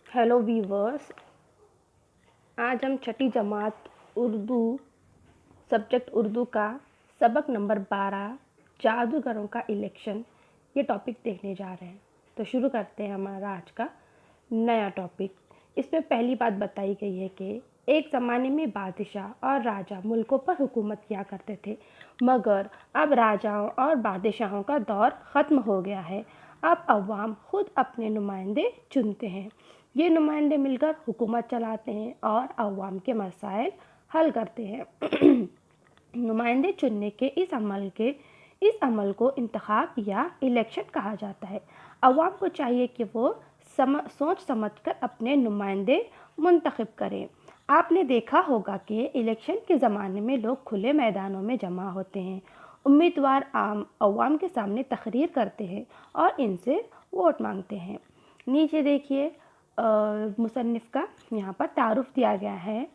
Hello viewers. आज हम छठी जमात Urdu subject Urdu का सबक नंबर 12 जादूगरों का इलेक्शन ये टॉपिक देखने जा रहे हैं। तो शुरू करते हैं हमारा आज का नया टॉपिक। इसमें पहली बात बताई गई है कि एक ज़माने में बादशाह और राजा मुल्कों पर हुकूमत किया करते थे, मगर अब राजाओं और बादशाहों का दौर ख़त्म हो गया है। अब अवाम खुद अपने नुमाइंदे चुनते हैं। ये नुमाइंदे मिलकर हुकूमत चलाते हैं और अवाम के मसाइल हल करते हैं। नुमाइंदे चुनने के इस अमल को इंतखाब या इलेक्शन कहा जाता है। अवाम को चाहिए कि वो सोच समझकर अपने नुमाइंदे मुंतखब करें। आपने देखा होगा कि इलेक्शन के ज़माने में लोग खुले मैदानों में जमा होते हैं। उम्मीदवार आम अवाम के सामने तकरीर करते हैं और इनसे वोट मांगते हैं। नीचे देखिए मुसन्निफ़ का यहाँ पर तारुफ दिया गया है।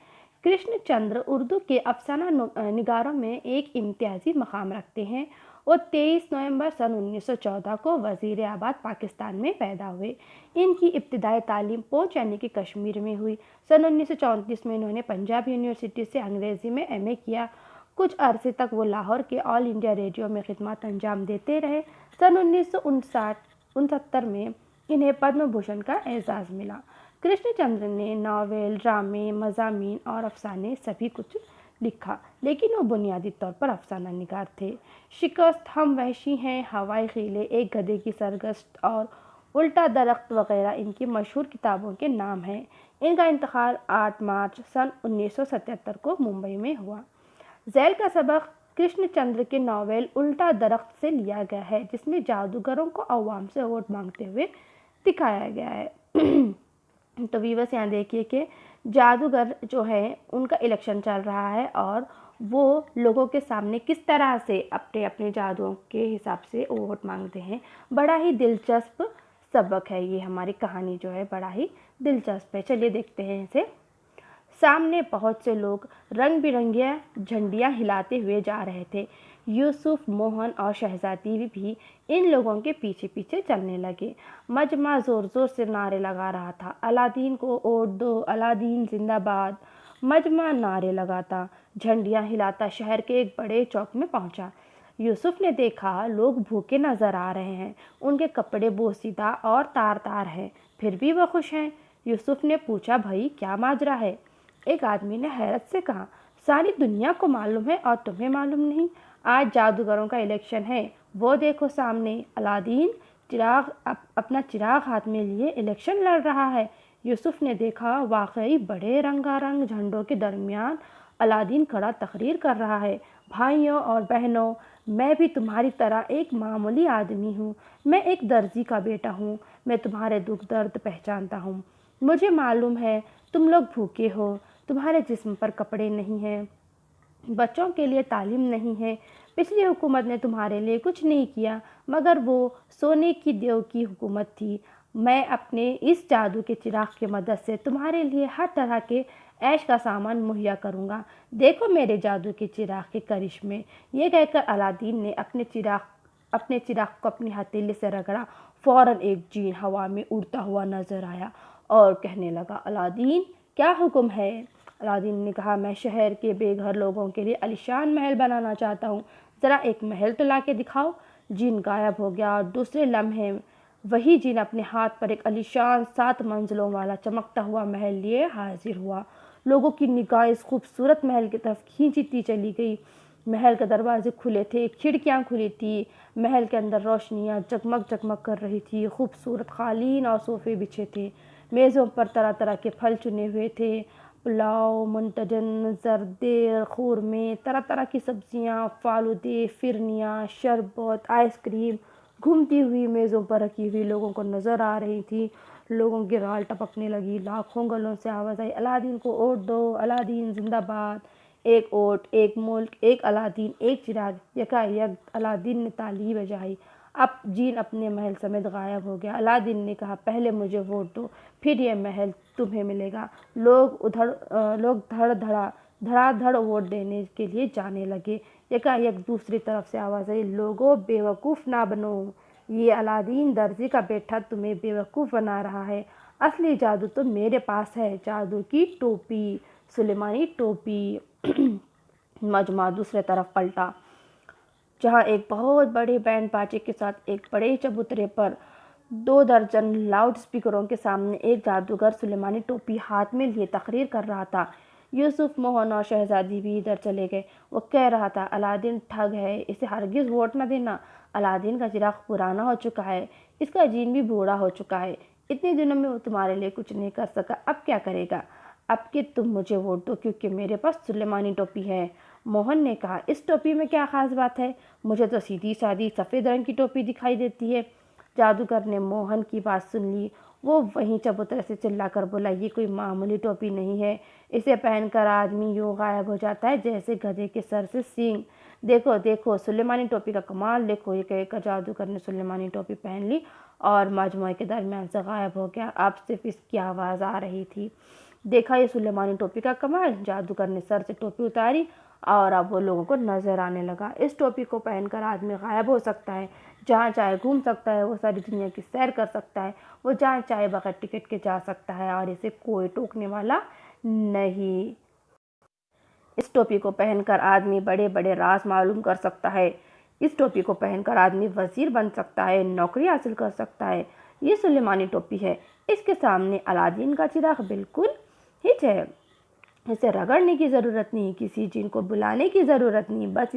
कृष्णचंद्र उर्दू के अफसाना निगारों में एक इम्तियाज़ी मकाम रखते हैं। वो 23 नवंबर सन 1914 को वज़ीर आबाद पाकिस्तान में पैदा हुए। इनकी इब्तिदाई तालीम पोंच यानी कि कश्मीर में हुई। सन 1934 में इन्होंने पंजाब यूनिवर्सिटी से अंग्रेज़ी में एमए किया। कुछ अरसे तक वो लाहौर के ऑल इंडिया रेडियो में खिदमत अंजाम देते रहे। सन 1969 में इन्हें पद्म भूषण का एजाज़ मिला। कृष्णचंद्र ने नावल, ड्रामे, मज़ामीन और अफसाने सभी कुछ लिखा, लेकिन वो बुनियादी तौर पर अफसाना निगार थे। शिकस्त, हम वहशी हैं, हवाई खीले, एक गधे की सरगश्त और उल्टा दरख्त वगैरह इनकी मशहूर किताबों के नाम हैं। इनका इंतकाल 8 मार्च सन 1977 को मुंबई में हुआ। झैल का सबक कृष्णचंद्र के नावल उल्टा दरख्त से लिया गया है, जिसमें जादूगरों को अवाम से वोट मांगते हुए दिखाया गया है। तो वीवर्स यहाँ देखिए कि जादूगर जो है उनका इलेक्शन चल रहा है और वो लोगों के सामने किस तरह से अपने अपने जादुओं के हिसाब से वोट मांगते हैं। बड़ा ही दिलचस्प सबक है ये। हमारी कहानी जो है बड़ा ही दिलचस्प है। चलिए देखते हैं इसे। सामने बहुत से लोग रंग बिरंगिया झंडियाँ हिलाते हुए जा रहे थे। यूसुफ, मोहन और शहजादी भी इन लोगों के पीछे पीछे चलने लगे। मजमा ज़ोर ज़ोर से नारे लगा रहा था, अलादीन को वोट दो, अलादीन जिंदाबाद। मजमा नारे लगाता, झंडियाँ हिलाता शहर के एक बड़े चौक में पहुंचा। यूसुफ ने देखा लोग भूखे नज़र आ रहे हैं। उनके कपड़े बोसीदा और तार तार हैं, फिर भी वह खुश हैं। यूसुफ ने पूछा, भाई क्या माजरा है? एक आदमी ने हैरत से कहा, सारी दुनिया को मालूम है और तुम्हें मालूम नहीं? आज जादूगरों का इलेक्शन है, वो देखो सामने। अलादीन अपना चिराग हाथ में लिए इलेक्शन लड़ रहा है। यूसुफ ने देखा वाकई बड़े रंगारंग झंडों के दरमियान अलादीन खड़ा तकरीर कर रहा है, भाइयों और बहनों, मैं भी तुम्हारी तरह एक मामूली आदमी हूँ। मैं एक दर्जी का बेटा हूँ। मैं तुम्हारे दुख दर्द पहचानता हूँ। मुझे मालूम है तुम लोग भूखे हो, तुम्हारे जिस्म पर कपड़े नहीं हैं, बच्चों के लिए तालीम नहीं है। पिछली हुकूमत ने तुम्हारे लिए कुछ नहीं किया, मगर वो सोने की देव की हुकूमत थी। मैं अपने इस जादू के चिराग की मदद से तुम्हारे लिए हर तरह के ऐश का सामान मुहैया करूँगा। देखो मेरे जादू के चिराग के करिश्मे। ये कहकर अलादीन ने अपने चिराग को अपनी हथेली से रगड़ा। फौरन एक जीन हवा में उड़ता हुआ नजर आया और कहने लगा, अलादीन क्या हुक्म है? अलादीन ने कहा, मैं शहर के बेघर लोगों के लिए आलीशान महल बनाना चाहता हूँ। ज़रा एक महल तो ला के दिखाओ। जीन गायब हो गया और दूसरे लम्हे वही जीन अपने हाथ पर एक आलीशान 7 मंजिलों वाला चमकता हुआ महल लिए हाजिर हुआ। लोगों की निगाह इस खूबसूरत महल की तरफ खींचती चली गई। महल के दरवाजे खुले थे, खिड़कियाँ खुली थी। महल के अंदर रोशनियाँ जगमग जगमग कर रही थी। खूबसूरत कालीन और सोफे बिछे थे। मेज़ों पर तरह तरह के फल चुने हुए थे, पुलाव, मुंतजन, जर्दे, खूरमे, तरह तरह की सब्जियां, फालूदे, फिरनियाँ, शरबत, आइसक्रीम घूमती हुई मेज़ों पर रखी हुई लोगों को नज़र आ रही थी। लोगों की राल टपकने लगी। लाखों गलों से आवाज़ आई, अलादीन को वोट दो, अलादीन जिंदाबाद। एक वोट, एक मुल्क, एक अलादीन, एक चिराग। यकायक अलादीन ने ताली बजाई। अब जीन अपने महल समेत गायब हो गया। अलादीन ने कहा, पहले मुझे वोट दो, फिर यह महल तुम्हें मिलेगा। लोग धड़ाधड़ वोट देने के लिए जाने लगे। यकायक दूसरी तरफ से आवाज़ आई, लोगों बेवकूफ़ ना बनो, ये अलादीन दर्जी का बेटा तुम्हें बेवकूफ़ बना रहा है। اصلی جادو تو میرے پاس ہے، جادو کی ٹوپی، سلیمانی ٹوپی۔ مجمع دوسرے طرف پلٹا، جہاں ایک بہت بڑے بینڈ باجے کے ساتھ ایک بڑے چبوترے پر 2 درجن لاؤڈ اسپیکروں کے سامنے ایک جادوگر سلیمانی ٹوپی ہاتھ میں لیے تقریر کر رہا تھا۔ یوسف، موہن اور شہزادی بھی ادھر چلے گئے۔ وہ کہہ رہا تھا، الادین ٹھگ ہے، اسے ہرگز ووٹ نہ دینا۔ الادین کا چراغ پرانا ہو چکا ہے، اس کا جین بھی بوڑھا ہو چکا ہے۔ اتنے دنوں میں وہ تمہارے لیے کچھ نہیں کر سکا، اب کیا کرے گا؟ اب کہ تم مجھے ووٹ دو کیونکہ میرے پاس سلیمانی ٹوپی ہے۔ موہن نے کہا، اس ٹوپی میں کیا خاص بات ہے؟ مجھے تو سیدھی سادی سفید رنگ کی ٹوپی دکھائی دیتی ہے۔ جادوگر نے موہن کی بات سن لی۔ وہ وہیں چبوترے سے چلا کر بولا، یہ کوئی معمولی ٹوپی نہیں ہے، اسے پہن کر آدمی یوں غائب ہو جاتا ہے جیسے گدھے کے سر سے سینگ۔ دیکھو دیکھو سلیمانی ٹوپی کا کمال دیکھو۔ یہ کہہ کر جادوگر نے سلیمانی ٹوپی پہن لی اور مجموعے کے درمیان سے غائب ہو گیا۔ اب صرف اس کی آواز آ رہی تھی۔ دیکھا یہ سلیمانی ٹوپی کا کمال؟ جادوگر نے سر سے ٹوپی اتاری اور اب وہ لوگوں کو نظر آنے لگا۔ اس ٹوپی کو پہن کر آدمی غائب ہو سکتا ہے، جہاں چاہے گھوم سکتا ہے، وہ ساری دنیا کی سیر کر سکتا ہے، وہ جہاں چاہے بغیر ٹکٹ کے جا سکتا ہے اور اسے کوئی ٹوکنے والا نہیں۔ اس ٹوپی کو پہن کر آدمی بڑے بڑے راز معلوم کر سکتا ہے۔ اس ٹوپی کو پہن کر آدمی وزیر بن سکتا ہے، نوکری حاصل کر سکتا ہے۔ یہ سلیمانی ٹوپی ہے، اس کے سامنے الادین کا چراغ بالکل ہچ ہے۔ اسے رگڑنے کی ضرورت نہیں، کسی جن کو بلانے کی ضرورت نہیں، بس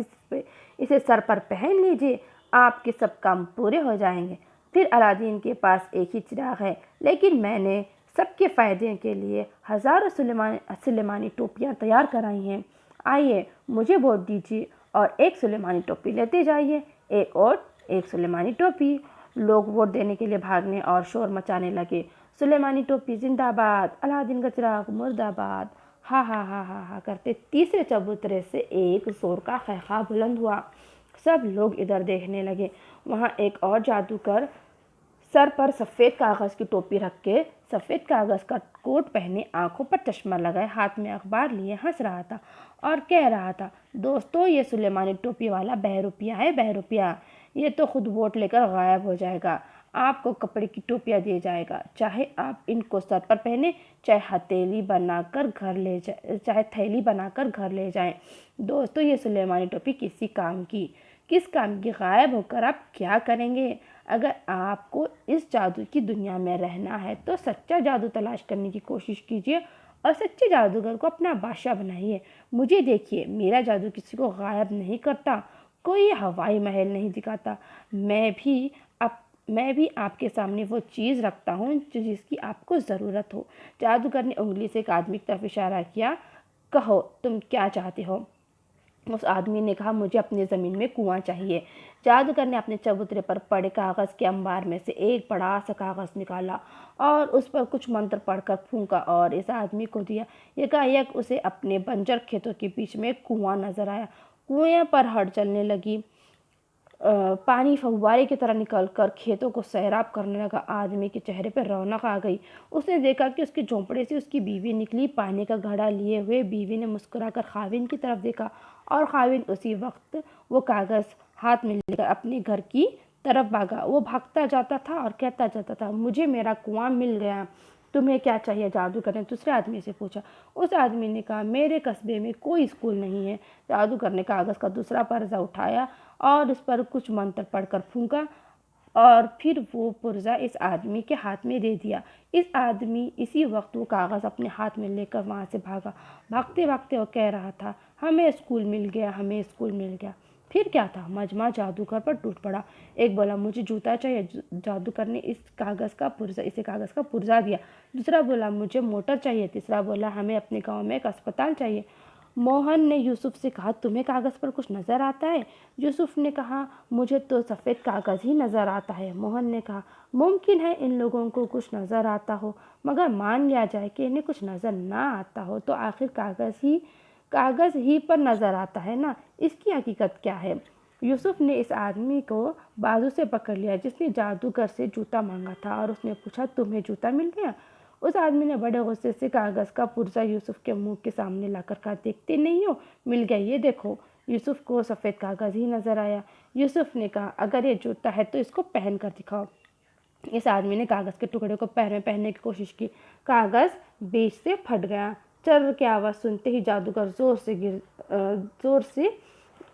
اسے سر پر پہن لیجئے، آپ کے سب کام پورے ہو جائیں گے۔ پھر الادین کے پاس ایک ہی چراغ ہے، لیکن میں نے سب کے فائدے کے لیے ہزاروں سلیمانی ٹوپیاں تیار کرائی ہیں۔ آئیے مجھے ووٹ دیجیے اور ایک سلیمانی ٹوپی لیتے جائیے۔ ایک ووٹ، ایک سلیمانی ٹوپی۔ لوگ ووٹ دینے کے لیے بھاگنے اور شور مچانے لگے۔ سلیمانی ٹوپی زندہ باد، الادین کا چراغ مرد آباد۔ ہا ہا ہا ہا ہا کرتے تیسرے چبوترے سے ایک زور کا خیخہ بلند ہوا۔ سب لوگ ادھر دیکھنے لگے۔ وہاں ایک اور جادوگر سر پر سفید کاغذ کی ٹوپی رکھ کے، سفید کاغذ کا کوٹ پہنے، آنکھوں پر چشمہ لگائے، ہاتھ میں اخبار لیے ہنس رہا تھا اور کہہ رہا تھا، دوستو یہ سلیمانی ٹوپی والا بہروپیہ ہے، بہروپیہ۔ یہ تو خود ووٹ لے کر غائب ہو جائے گا، آپ کو کپڑے کی ٹوپیاں دے جائے گا، چاہے آپ ان کو سر پر پہنے، چاہے تھیلی بنا کر گھر لے جائیں۔ دوستو یہ سلیمانی ٹوپی کس کام کی؟ غائب ہو کر آپ کیا کریں گے؟ اگر آپ کو اس جادو کی دنیا میں رہنا ہے تو سچا جادو تلاش کرنے کی کوشش کیجیے اور سچے جادوگر کو اپنا بادشاہ بنائیے۔ مجھے دیکھیے، میرا جادو کسی کو غائب نہیں کرتا، کوئی ہوائی محل نہیں دکھاتا۔ میں بھی آپ کے سامنے وہ چیز رکھتا ہوں جس کی آپ کو ضرورت ہو۔ جادوگر نے انگلی سے ایک آدمی کی طرف اشارہ کیا۔ کہو تم کیا چاہتے ہو؟ اس آدمی نے کہا، مجھے اپنی زمین میں کنواں چاہیے۔ جادوگر نے اپنے چبوترے پر پڑے کاغذ کے انبار میں سے ایک بڑا سا کاغذ نکالا اور اس پر کچھ منتر پڑھ کر پھونکا اور اس آدمی کو دیا۔ یکایک اسے اپنے بنجر کھیتوں کے بیچ میں ایک کنواں نظر آیا۔ کنویں پر ہل چلنے لگی، پانی فوارے کی طرح نکل کر کھیتوں کو سیراب کرنے لگا۔ آدمی کے چہرے پر رونق آ گئی۔ اس نے دیکھا کہ اس کے جھونپڑے سے اس کی بیوی نکلی۔ پانی کا گھڑا لیے ہوئے بیوی نے مسکرا کر خاوند کی طرف دیکھا اور خاوند اسی وقت وہ کاغذ ہاتھ میں لے کر اپنے گھر کی طرف بھاگا۔ وہ بھاگتا جاتا تھا اور کہتا جاتا تھا، مجھے میرا کنواں مل گیا۔ تمہیں کیا چاہیے؟ جادوگر نے دوسرے آدمی سے پوچھا۔ اس آدمی نے کہا، میرے قصبے میں کوئی اسکول نہیں ہے۔ جادوگر نے کاغذ کا دوسرا پرزہ اٹھایا اور اس پر کچھ منتر پڑھ کر پھونکا اور پھر وہ پرزہ اس آدمی کے ہاتھ میں دے دیا۔ اسی وقت وہ کاغذ اپنے ہاتھ میں لے کر وہاں سے بھاگا۔ بھاگتے بھاگتے وہ کہہ رہا تھا، ہمیں اسکول مل گیا، ہمیں اسکول مل گیا۔ پھر کیا تھا؟ مجمع جادوگر پر ٹوٹ پڑا۔ ایک بولا، مجھے جوتا چاہیے۔ جادوگر نے اسے کاغذ کا پرزہ دیا۔ دوسرا بولا، مجھے موٹر چاہیے۔ تیسرا بولا، ہمیں اپنے گاؤں میں ایک اسپتال چاہیے۔ موہن نے یوسف سے کہا، تمہیں کاغذ پر کچھ نظر آتا ہے؟ یوسف نے کہا، مجھے تو سفید کاغذ ہی نظر آتا ہے۔ موہن نے کہا، ممکن ہے ان لوگوں کو کچھ نظر آتا ہو، مگر مان لیا جائے کہ انہیں کچھ نظر نہ آتا ہو تو آخر کاغذ ہی پر نظر آتا ہے نا، اس کی حقیقت کیا ہے؟ یوسف نے اس آدمی کو بازو سے پکڑ لیا جس نے جادوگر سے جوتا مانگا تھا اور اس نے پوچھا، تمہیں جوتا مل گیا؟ اس آدمی نے بڑے غصے سے کاغذ کا پرزہ یوسف کے منہ کے سامنے لا کر کہا، دیکھتے نہیں ہو، مل گیا، یہ دیکھو۔ یوسف کو سفید کاغذ ہی نظر آیا۔ یوسف نے کہا، اگر یہ جوتا ہے تو اس کو پہن کر دکھاؤ۔ इस आदमी ने कागज़ के टुकड़े को पैर में पहनने की कोशिश की। कागज़ बीच से फट गया। चर्र की आवाज़ सुनते ही जादूगर ज़ोर से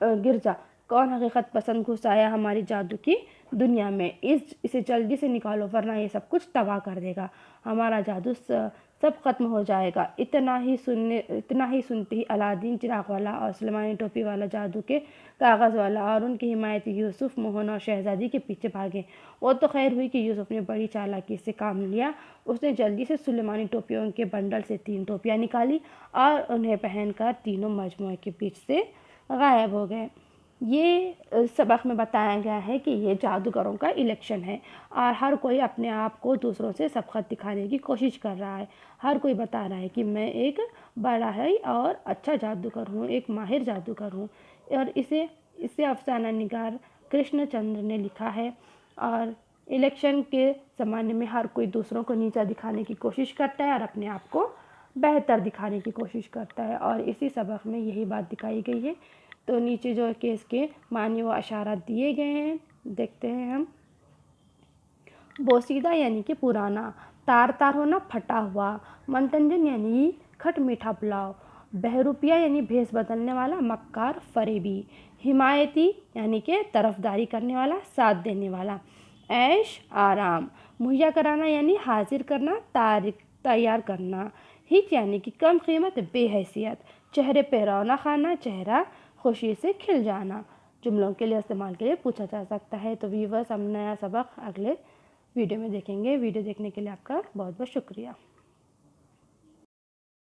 गिर जा। कौन हकीकत पसंद घुस आया हमारी जादू की दुनिया में? इसे जल्दी से निकालो वरना ये सब कुछ तबाह कर देगा। हमारा जादू सब खत्म हो जाएगा। इतना ही सुनते ही अलादीन चिराग वाला और सुलेमानी टोपी वाला जादू के कागज़ वाला और उनके हिमायती यूसुफ, मोहन और शहजादी के पीछे भागे। वो तो खैर हुई कि यूसुफ ने बड़ी चालाकी से काम लिया। उसने जल्दी से सुलेमानी टोपियों के बंडल से 3 टोपियाँ निकाली और उन्हें पहनकर तीनों मजमुए के बीच से गायब हो गए। ये सबक में बताया गया है कि ये जादूगरों का इलेक्शन है और हर कोई अपने आप को दूसरों से सबकत दिखाने की कोशिश कर रहा है। हर कोई बता रहा है कि मैं एक बड़ा है और अच्छा जादूगर हूँ, एक माहिर जादूगर हूँ। और इसे अफसाना निगार कृष्णचंद्र ने लिखा है। और इलेक्शन के ज़माने में हर कोई दूसरों को नीचा दिखाने की कोशिश करता है और अपने आप को बेहतर दिखाने की कोशिश करता है, और इसी सबक में यही बात दिखाई गई है। तो नीचे जो केस के मानी व इशारा दिए गए हैं, देखते हैं हम। बोसीदा यानी कि पुराना, तार तार होना फटा हुआ, मंतंजन यानी खट मीठा पुलाव, बहरूपिया यानी भेस बदलने वाला मक्कार फरेबी, हिमायती यानी कि तरफदारी करने वाला, साथ देने वाला, ऐश आराम, मुहैया कराना यानी हाजिर करना, तैयार करना, हिच यानी कि कम कीमत बेहैसियत, चेहरे पे रौनक आना, चेहरा खुशी से खिल जाना। जुमलों के लिए इस्तेमाल के लिए पूछा जा सकता है। तो व्यूअर्स, हम नया सबक अगले वीडियो में देखेंगे। वीडियो देखने के लिए आपका बहुत बहुत शुक्रिया।